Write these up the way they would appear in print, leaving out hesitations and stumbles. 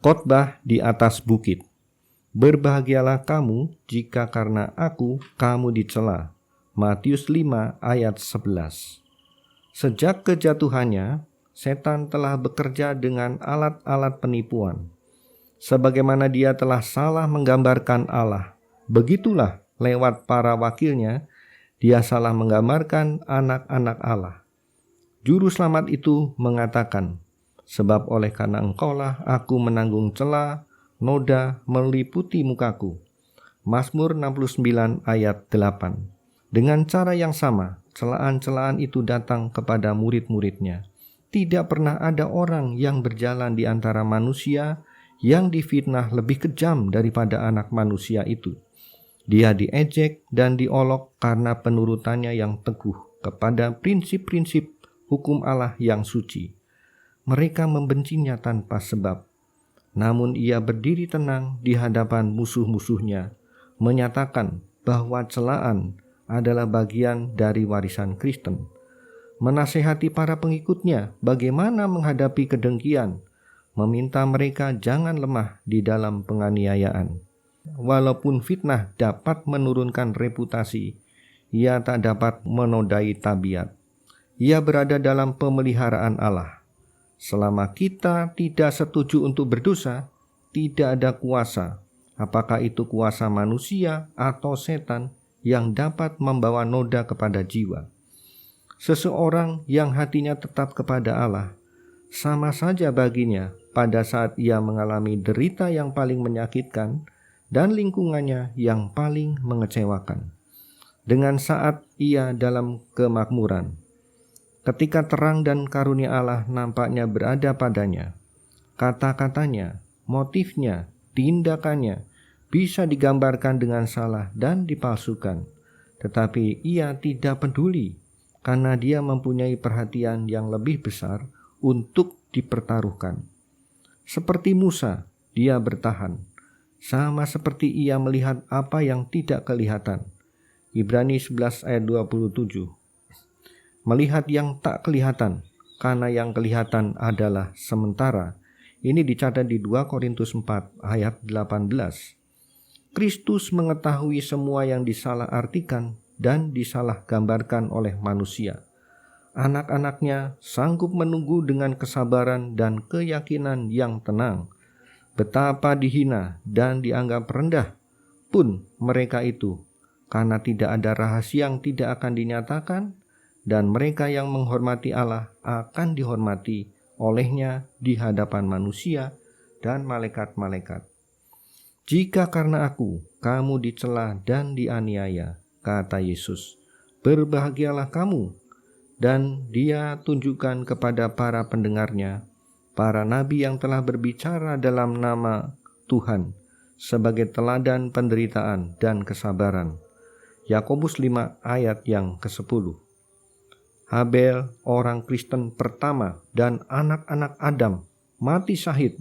Khotbah di atas bukit. Berbahagialah kamu jika karena aku kamu dicela. Matius 5 ayat 11. Sejak kejatuhannya, setan telah bekerja dengan alat-alat penipuan. Sebagaimana dia telah salah menggambarkan Allah, begitulah lewat para wakilnya, dia salah menggambarkan anak-anak Allah. Juru selamat itu mengatakan, sebab oleh karena engkaulah aku menanggung cela, noda meliputi mukaku. Mazmur 69 ayat 8. Dengan cara yang sama, celaan-celaan itu datang kepada murid-muridnya. Tidak pernah ada orang yang berjalan di antara manusia yang difitnah lebih kejam daripada anak manusia itu. Dia diejek dan diolok karena penurutannya yang teguh kepada prinsip-prinsip hukum Allah yang suci. Mereka membencinya tanpa sebab. Namun ia berdiri tenang di hadapan musuh-musuhnya, menyatakan bahwa celaan adalah bagian dari warisan Kristen. Menasehati para pengikutnya bagaimana menghadapi kedengkian, meminta mereka jangan lemah di dalam penganiayaan. Walaupun fitnah dapat menurunkan reputasi, ia tak dapat menodai tabiat. Ia berada dalam pemeliharaan Allah. Selama kita tidak setuju untuk berdosa, tidak ada kuasa, apakah itu kuasa manusia atau setan, yang dapat membawa noda kepada jiwa. Seseorang yang hatinya tetap kepada Allah, sama saja baginya pada saat ia mengalami derita yang paling menyakitkan dan lingkungannya yang paling mengecewakan, dengan saat ia dalam kemakmuran. Ketika terang dan karunia Allah nampaknya berada padanya, kata-katanya, motifnya, tindakannya bisa digambarkan dengan salah dan dipalsukan, tetapi ia tidak peduli karena dia mempunyai perhatian yang lebih besar untuk dipertaruhkan. Seperti Musa, dia bertahan, sama seperti ia melihat apa yang tidak kelihatan. Ibrani 11 ayat 27. Melihat yang tak kelihatan, karena yang kelihatan adalah sementara. Ini dicatat di 2 Korintus 4 ayat 18. Kristus mengetahui semua yang disalahartikan dan disalah gambarkan oleh manusia. Anak-anaknya sanggup menunggu dengan kesabaran dan keyakinan yang tenang. Betapa dihina dan dianggap rendah pun mereka itu, karena tidak ada rahasia yang tidak akan dinyatakan, dan mereka yang menghormati Allah akan dihormati olehnya di hadapan manusia dan malaikat-malaikat. Jika karena aku kamu dicela dan dianiaya, kata Yesus, berbahagialah kamu. Dan dia tunjukkan kepada para pendengarnya, para nabi yang telah berbicara dalam nama Tuhan, sebagai teladan penderitaan dan kesabaran. Yakobus 5 ayat yang ke-10. Habel, orang Kristen pertama dan anak-anak Adam, mati syahid.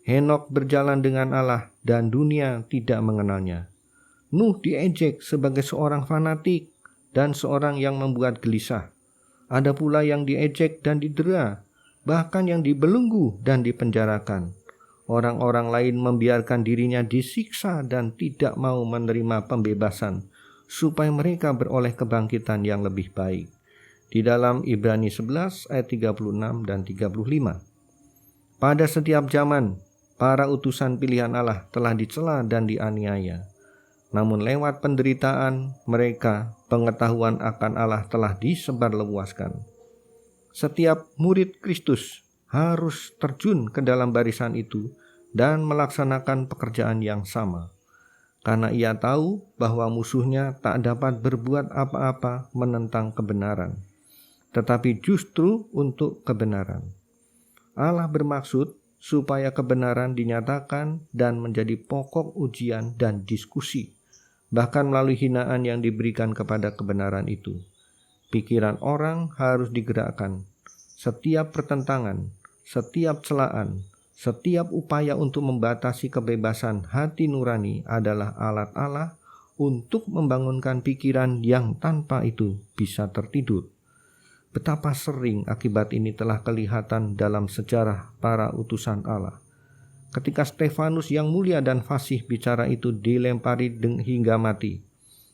Henok berjalan dengan Allah dan dunia tidak mengenalnya. Nuh diejek sebagai seorang fanatik dan seorang yang membuat gelisah. Ada pula yang diejek dan didera, bahkan yang dibelenggu dan dipenjarakan. Orang-orang lain membiarkan dirinya disiksa dan tidak mau menerima pembebasan, supaya mereka beroleh kebangkitan yang lebih baik. Di dalam Ibrani 11 ayat 36 dan 35. Pada setiap zaman, para utusan pilihan Allah telah dicela dan dianiaya. Namun lewat penderitaan mereka, pengetahuan akan Allah telah disebarluaskan. Setiap murid Kristus harus terjun ke dalam barisan itu dan melaksanakan pekerjaan yang sama. Karena ia tahu bahwa musuhnya tak dapat berbuat apa-apa menentang kebenaran, tetapi justru untuk kebenaran. Allah bermaksud supaya kebenaran dinyatakan dan menjadi pokok ujian dan diskusi, bahkan melalui hinaan yang diberikan kepada kebenaran itu. Pikiran orang harus digerakkan. Setiap pertentangan, setiap celaan, setiap upaya untuk membatasi kebebasan hati nurani adalah alat Allah untuk membangunkan pikiran yang tanpa itu bisa tertidur. Betapa sering akibat ini telah kelihatan dalam sejarah para utusan Allah. ketika Stefanus yang mulia dan fasih bicara itu dilempari hingga mati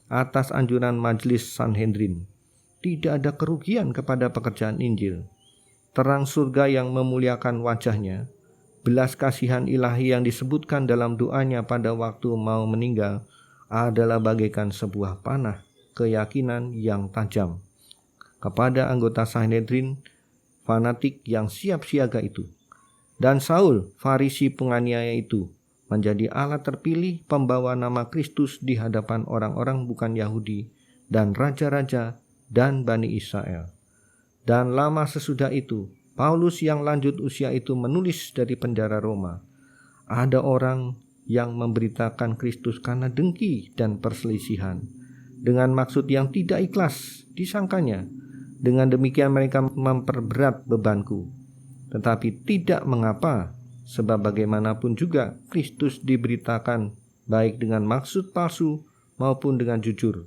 atas anjuran majelis Sanhedrin. Tidak ada kerugian kepada pekerjaan Injil. Terang surga yang memuliakan wajahnya, belas kasihan ilahi yang disebutkan dalam doanya pada waktu mau meninggal adalah bagaikan sebuah panah keyakinan yang tajam kepada anggota Sanhedrin fanatik yang siap siaga itu. Dan Saul, Farisi penganiaya itu, menjadi alat terpilih pembawa nama Kristus di hadapan orang-orang bukan Yahudi dan raja-raja dan Bani Israel. Dan lama sesudah itu, Paulus yang lanjut usia itu menulis dari penjara Roma. Ada orang yang memberitakan Kristus karena dengki dan perselisihan, dengan maksud yang tidak ikhlas disangkanya. Dengan demikian mereka memperberat bebanku. Tetapi tidak mengapa, sebab bagaimanapun juga Kristus diberitakan baik dengan maksud palsu maupun dengan jujur.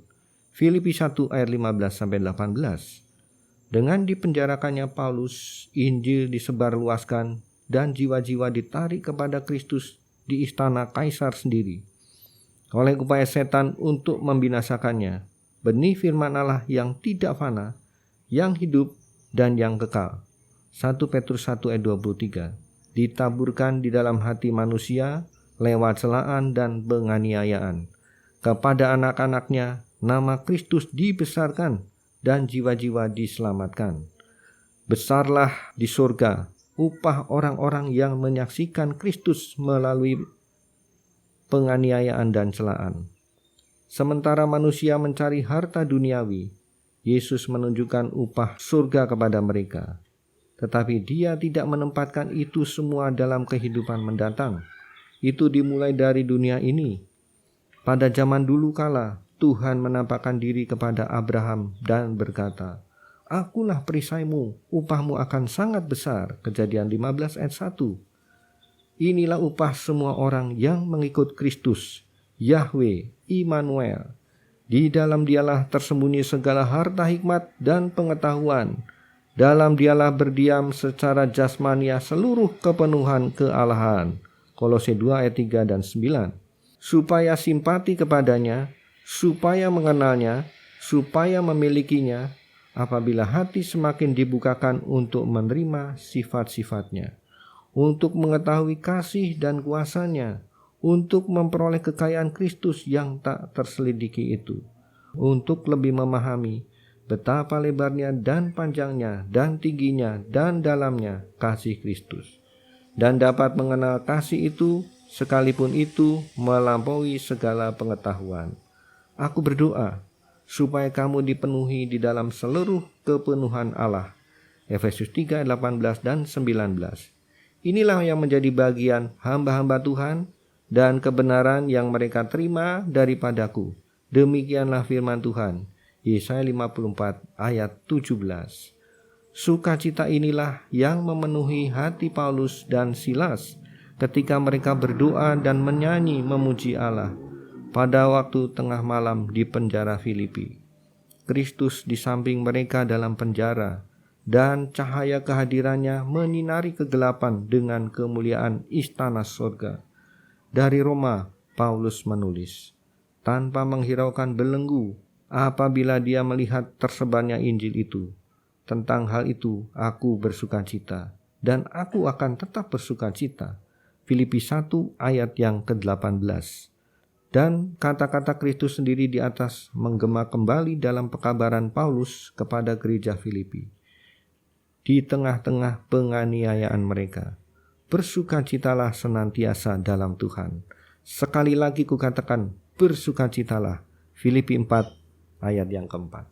Filipi 1 ayat 15-18. Dengan dipenjarakannya Paulus, Injil disebarluaskan dan jiwa-jiwa ditarik kepada Kristus di istana kaisar sendiri. Oleh upaya setan untuk membinasakannya, benih firman Allah yang tidak fana, yang hidup dan yang kekal, 1 Petrus 1 ayat 23, ditaburkan di dalam hati manusia lewat celaan dan penganiayaan. Kepada anak-anaknya nama Kristus dibesarkan dan jiwa-jiwa diselamatkan. Besarlah di surga upah orang-orang yang menyaksikan Kristus melalui penganiayaan dan celaan. Sementara manusia mencari harta duniawi, Yesus menunjukkan upah surga kepada mereka. Tetapi Dia tidak menempatkan itu semua dalam kehidupan mendatang. Itu dimulai dari dunia ini. Pada zaman dulu kala, Tuhan menampakkan diri kepada Abraham dan berkata, "Akulah perisaimu, upahmu akan sangat besar." Kejadian 15 ayat 1. Inilah upah semua orang yang mengikut Kristus, Yahweh, Immanuel. Di dalam Dialah tersembunyi segala harta hikmat dan pengetahuan. Dalam Dialah berdiam secara jasmania seluruh kepenuhan kealahan. Kolose 2 ayat 3 dan 9. Supaya simpati kepadanya, supaya mengenalnya, supaya memilikinya, apabila hati semakin dibukakan untuk menerima sifat-sifatnya, untuk mengetahui kasih dan kuasanya, untuk memperoleh kekayaan Kristus yang tak terselidiki itu, untuk lebih memahami betapa lebarnya dan panjangnya dan tingginya dan dalamnya kasih Kristus, dan dapat mengenal kasih itu sekalipun itu melampaui segala pengetahuan. Aku berdoa supaya kamu dipenuhi di dalam seluruh kepenuhan Allah. Efesus 3 ayat 18 dan 19. Inilah yang menjadi bagian hamba-hamba Tuhan dan kebenaran yang mereka terima daripadaku. Demikianlah firman Tuhan. Yesaya 54 ayat 17. Sukacita inilah yang memenuhi hati Paulus dan Silas ketika mereka berdoa dan menyanyi memuji Allah pada waktu tengah malam di penjara Filipi. Kristus di samping mereka dalam penjara, dan cahaya kehadirannya menyinari kegelapan dengan kemuliaan istana surga. Dari Roma, Paulus menulis, tanpa menghiraukan belenggu apabila dia melihat tersebarnya Injil itu. Tentang hal itu aku bersukacita, dan aku akan tetap bersukacita. Filipi 1 ayat yang ke-18. Dan kata-kata Kristus sendiri di atas menggema kembali dalam pekabaran Paulus kepada gereja Filipi. Di tengah-tengah penganiayaan mereka, bersukacitalah senantiasa dalam Tuhan. Sekali lagi kukatakan, bersukacitalah. Filipi 4 ayat yang keempat.